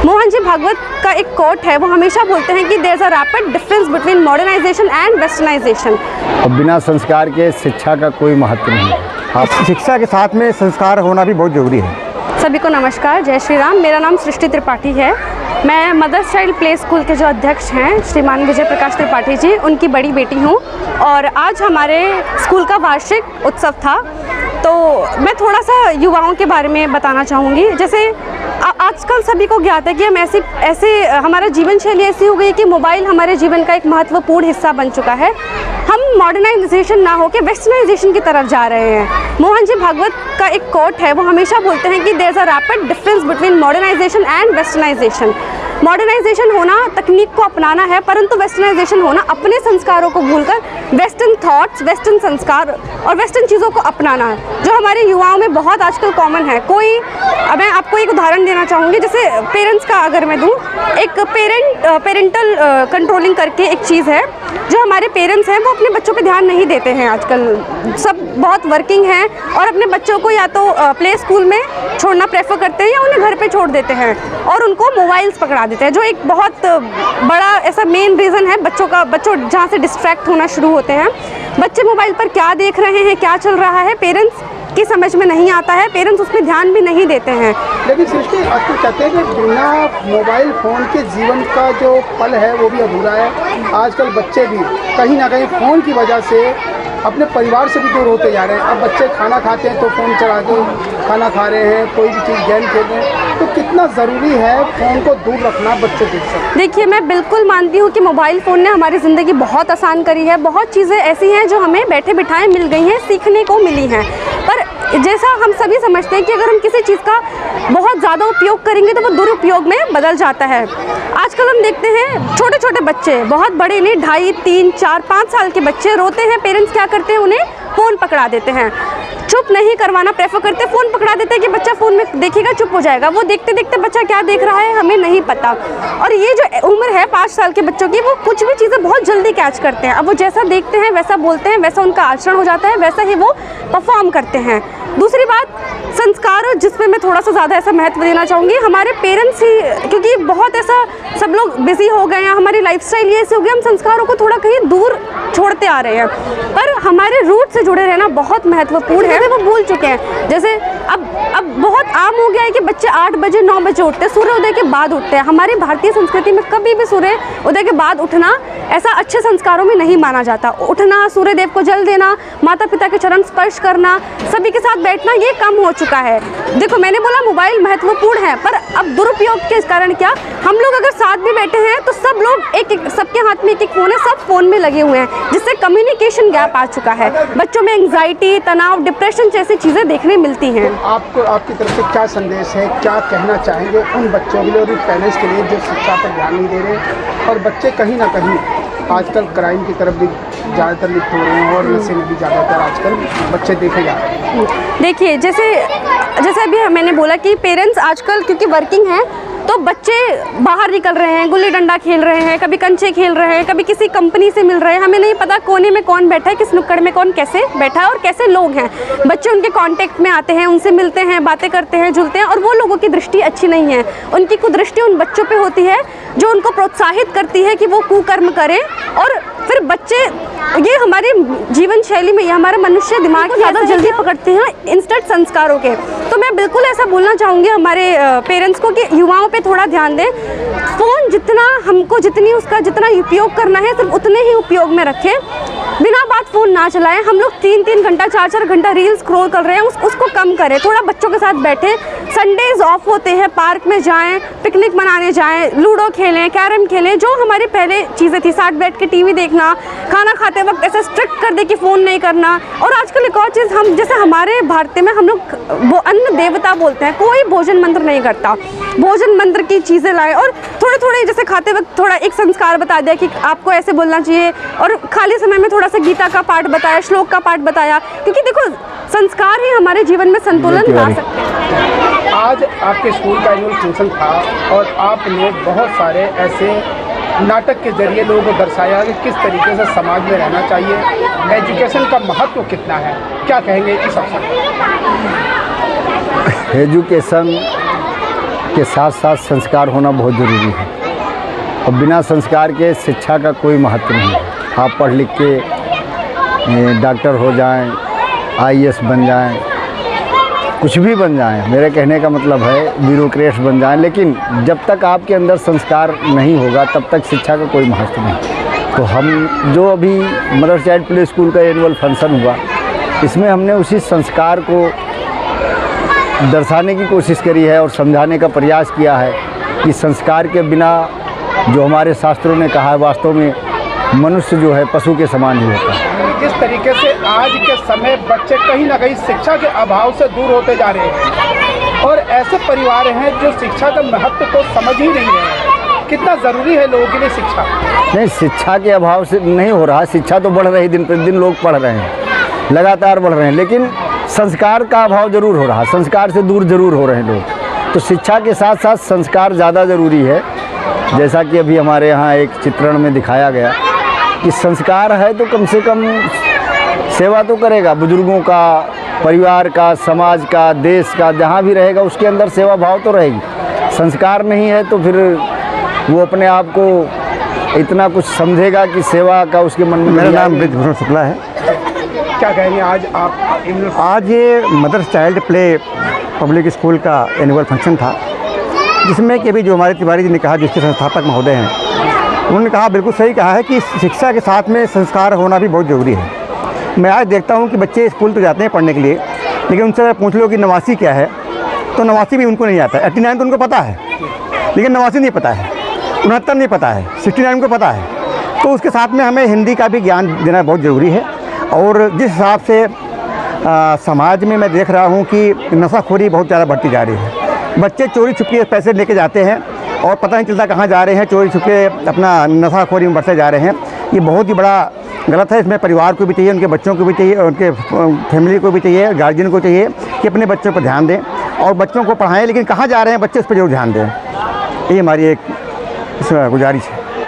मोहन जी भागवत का एक कोट है, वो हमेशा बोलते हैं कि there is a rapid difference between modernisation and westernisation. और बिना संस्कार के शिक्षा का कोई महत्व नहीं है। हाँ, शिक्षा के साथ में संस्कार होना भी बहुत ज़रूरी है। सभी को नमस्कार, जय श्री राम। मेरा नाम सृष्टि त्रिपाठी है। मैं मदर्स चाइल्ड प्ले स्कूल के जो अध्यक्ष हैं श्रीमान विजय प्रकाश त्रिपाठी जी, उनकी बड़ी बेटी हूँ। और आज हमारे स्कूल का वार्षिक उत्सव था, तो मैं थोड़ा सा युवाओं के बारे में बताना चाहूँगी। जैसे आजकल सभी को ज्ञात है कि हम ऐसे हमारा जीवन शैली ऐसी हो गई है कि मोबाइल हमारे जीवन का एक महत्वपूर्ण हिस्सा बन चुका है। हम मॉडर्नाइजेशन ना होकर वेस्टर्नाइजेशन की तरफ जा रहे हैं। मोहन जी भागवत का एक कोट है, वो हमेशा बोलते हैं कि there is a rapid difference between modernisation and westernisation. Modernisation होना तकनीक को अपनाना है, परंतु वेस्टर्नाइजेशन होना अपने संस्कारों को भूलकर वेस्टर्न थॉट्स, वेस्टर्न संस्कार और वेस्टर्न चीज़ों को अपनाना है, जो हमारे युवाओं में बहुत आजकल कॉमन है। मैं आपको एक उदाहरण देना चाहूँगी। जैसे पेरेंट्स का अगर मैं दूँ, एक पेरेंटल कंट्रोलिंग करके एक चीज़ है, जो हमारे पेरेंट्स हैं वो अपने बच्चों पे ध्यान नहीं देते हैं। आजकल सब बहुत वर्किंग हैं और अपने बच्चों को या तो प्ले स्कूल में छोड़ना प्रेफर करते हैं या उन्हें घर पे छोड़ देते हैं और उनको मोबाइल्स पकड़ा देते हैं, जो एक बहुत बड़ा ऐसा मेन रीज़न है बच्चों जहाँ से डिस्ट्रैक्ट होना शुरू होते हैं। बच्चे मोबाइल पर क्या देख रहे हैं, क्या चल रहा है, पेरेंट्स की समझ में नहीं आता है, पेरेंट्स उस पर ध्यान भी नहीं देते हैं। लेकिन सृष्टि, आजकल कहते हैं कि बिना मोबाइल फ़ोन के जीवन का जो पल है वो भी अधूरा है। आजकल बच्चे भी कहीं ना कहीं फ़ोन की वजह से अपने परिवार से भी दूर होते जा रहे हैं। अब बच्चे खाना खाते हैं तो फ़ोन चला के खाना खा रहे हैं, कोई भी चीज़ गेम खेल रहे हैं, तो कितना ज़रूरी है फ़ोन को दूर रखना बच्चों के साथ? देखिए, मैं बिल्कुल मानती हूँ कि मोबाइल फ़ोन ने हमारी ज़िंदगी बहुत आसान करी है। बहुत चीज़ें ऐसी हैं जो हमें बैठे बिठाए मिल गई हैं, सीखने को मिली हैं। पर जैसा हम सभी समझते हैं कि अगर हम किसी चीज़ का बहुत ज़्यादा उपयोग करेंगे तो वो दुरुपयोग में बदल जाता है। आजकल हम देखते हैं छोटे छोटे बच्चे, बहुत बड़े नहीं, 2.5, 3, 4, 5 साल के बच्चे रोते हैं, पेरेंट्स क्या करते हैं, उन्हें फ़ोन पकड़ा देते हैं। चुप नहीं करवाना प्रेफर करते, फ़ोन पकड़ा देते हैं कि बच्चा फ़ोन में देखेगा, चुप हो जाएगा। वो देखते देखते बच्चा क्या देख रहा है हमें नहीं पता। और ये जो उम्र है 5 साल के बच्चों की, वो कुछ भी चीज़ें बहुत जल्दी कैच करते हैं। अब वो जैसा देखते हैं वैसा बोलते हैं, वैसा उनका आचरण हो जाता है, वैसा ही वो परफॉर्म करते हैं। दूसरी बात, संस्कार, जिसमें मैं थोड़ा सा ज़्यादा ऐसा महत्व देना चाहूँगी। हमारे पेरेंट्स ही, क्योंकि बहुत ऐसा सब लोग बिजी हो गए हैं, हमारी लाइफस्टाइल ये ऐसे हो गया, हम संस्कारों को थोड़ा कहीं दूर छोड़ते आ रहे हैं। पर हमारे रूट से जुड़े रहना बहुत महत्वपूर्ण है, वो भूल चुके हैं। जैसे अब बहुत आम हो गया है कि बच्चे 8 बजे 9 बजे उठते हैं, सूर्योदय के बाद उठते हैं। हमारी भारतीय संस्कृति में कभी भी सूर्योदय के बाद उठना ऐसा अच्छे संस्कारों में नहीं माना जाता। उठना, सूर्यदेव को जल देना, माता पिता के चरण स्पर्श करना, सभी के साथ बैठना, ये कम हो चुका है। देखो, मैंने बोला मोबाइल महत्वपूर्ण है, पर अब दुरुपयोग के कारण क्या, हम लोग अगर साथ भी बैठे हैं तो सब लोग सबके हाथ में एक फ़ोन है, सब फ़ोन में लगे हुए हैं, जिससे कम्युनिकेशन गैप आ चुका है। बच्चों में एंग्जाइटी, तनाव, डिप्रेशन जैसी चीज़ें देखने मिलती हैं। आपको आपकी तरफ से क्या संदेश है, क्या कहना चाहेंगे उन बच्चों के लिए और उन पेरेंट्स के लिए जो शिक्षा पर ध्यान नहीं दे रहे और बच्चे कहीं ना कहीं आजकल क्राइम की तरफ भी ज़्यादातर लिप्त हो रहे हैं और नशे में भी ज़्यादातर आजकल बच्चे देखे जा रहे हैं? देखिए, जैसे अभी मैंने बोला कि पेरेंट्स आजकल क्योंकि वर्किंग हैं, तो बच्चे बाहर निकल रहे हैं, गुल्ली डंडा खेल रहे हैं, कभी कंचे खेल रहे हैं, कभी किसी कंपनी से मिल रहे हैं। हमें नहीं पता कोने में कौन बैठा है, किस नुक्कड़ में कौन कैसे बैठा है और कैसे लोग हैं। बच्चे उनके कांटेक्ट में आते हैं, उनसे मिलते हैं, बातें करते हैं, जुलते हैं, और वो लोगों की दृष्टि अच्छी नहीं है। उनकी कुदृष्टि उन बच्चों पे होती है जो उनको प्रोत्साहित करती है कि वो कुकर्म करें। और फिर बच्चे, ये हमारी जीवन शैली में, ये हमारे मनुष्य दिमाग को ज़्यादा जल्दी पकड़ते हैं इंस्टेंट संस्कारों के। तो मैं बिल्कुल ऐसा बोलना चाहूँगी हमारे पेरेंट्स को कि युवाओं पे थोड़ा ध्यान दें। फ़ोन जितना उपयोग करना है सिर्फ उतने ही उपयोग में रखें, बिना बात फ़ोन ना चलाएं। हम लोग 3-3 घंटा 4-4 घंटा रील स्क्रॉल कर रहे हैं, उसको कम करें। थोड़ा बच्चों के साथ बैठें, संडेज ऑफ होते हैं, पार्क में जाएं, पिकनिक मनाने जाएं, लूडो खेलें, कैरम खेलें, जो हमारी पहले चीज़ें थी। साथ बैठ के टीवी देखना, खाना खाते वक्त ऐसा स्ट्रिक्ट कर दे कि फ़ोन नहीं करना। और आजकल एक और चीज़, हम जैसे हमारे भारतीय में हम लोग वो अन्न देवता बोलते हैं, कोई भोजन मंत्र नहीं करता। भोजन मंत्र की चीज़ें लाएं और थोड़े जैसे खाते वक्त थोड़ा एक संस्कार बता दिया कि आपको ऐसे बोलना चाहिए, और खाली समय में थोड़ा सा गीता का पाठ बताया, श्लोक का पाठ बताया, क्योंकि देखो संस्कार ही हमारे जीवन में संतुलन ला सकते हैं। आज आपके स्कूल का एनुअल फंक्शन था और आपने बहुत सारे ऐसे नाटक के जरिए लोगों को दर्शाया कि किस तरीके से समाज में रहना चाहिए, एजुकेशन का महत्व कितना है, क्या कहेंगे इस अवसर पर? एजुकेशन के साथ साथ संस्कार होना बहुत ज़रूरी है। और बिना संस्कार के शिक्षा का कोई महत्व नहीं है। आप पढ़ लिख के डॉक्टर हो जाएं, आईएएस बन जाएं, कुछ भी बन जाएं, मेरे कहने का मतलब है ब्यूरोक्रेट बन जाएं, लेकिन जब तक आपके अंदर संस्कार नहीं होगा तब तक शिक्षा का कोई महत्व नहीं। तो हम जो अभी मदर चाइल्ड प्ले स्कूल का एनुअल फंक्शन हुआ, इसमें हमने उसी संस्कार को दर्शाने की कोशिश करी है और समझाने का प्रयास किया है कि संस्कार के बिना, जो हमारे शास्त्रों ने कहा है, वास्तव में मनुष्य जो है पशु के समान ही होता है। जिस तरीके से आज के समय बच्चे कहीं ना कहीं शिक्षा के अभाव से दूर होते जा रहे हैं और ऐसे परिवार हैं जो शिक्षा के महत्व को समझ ही नहीं रहे हैं। कितना ज़रूरी है लोगों के लिए शिक्षा? नहीं, शिक्षा के अभाव से नहीं हो रहा, शिक्षा तो बढ़ रही, दिन प्रतिदिन लोग पढ़ रहे हैं, लगातार बढ़ रहे हैं, लेकिन संस्कार का अभाव ज़रूर हो रहा, संस्कार से दूर ज़रूर हो रहे हैं लोग। तो शिक्षा के साथ साथ संस्कार ज़्यादा ज़रूरी है। जैसा कि अभी हमारे यहाँ एक चित्रण में दिखाया गया कि संस्कार है तो कम से कम सेवा तो करेगा, बुजुर्गों का, परिवार का, समाज का, देश का, जहाँ भी रहेगा उसके अंदर सेवा भाव तो रहेगी। संस्कार नहीं है तो फिर वो अपने आप को इतना कुछ समझेगा कि सेवा का उसके मन में। मेरा नाम ब्रिजभूषण शुक्ला है। क्या कहेंगे आज आप? आज ये mother child play public school का एनुअल फंक्शन था, जिसमें कि अभी जो हमारे तिवारी जी ने कहा, जिसके संस्थापक महोदय हैं, उन्होंने कहा, बिल्कुल सही कहा है कि शिक्षा के साथ में संस्कार होना भी बहुत ज़रूरी है। मैं आज देखता हूँ कि बच्चे स्कूल तो जाते हैं पढ़ने के लिए, लेकिन उनसे पूछ लो कि नवासी क्या है, तो नवासी भी उनको नहीं आता है। 89 तो उनको पता है, लेकिन नवासी नहीं पता है, 69 नहीं पता है, 69 उनको पता है। तो उसके साथ में हमें हिंदी का भी ज्ञान देना बहुत ज़रूरी है। और जिस हिसाब से समाज में मैं देख रहा हूँ कि नशाखोरी बहुत ज़्यादा बढ़ती जा रही है। बच्चे चोरी छुपके पैसे लेके जाते हैं और पता नहीं चलता कहाँ जा रहे हैं, चोरी छुपके अपना नशाखोरी में बढ़ते जा रहे हैं। ये बहुत ही बड़ा गलत है। इसमें परिवार को भी चाहिए, उनके बच्चों को भी चाहिए, उनके फैमिली को भी चाहिए, गार्जियन को चाहिए कि अपने बच्चों पर ध्यान दें और बच्चों को पढ़ाएं, लेकिन कहाँ जा रहे हैं बच्चे, उस पर जरूर ध्यान दें। ये हमारी एक गुजारिश है।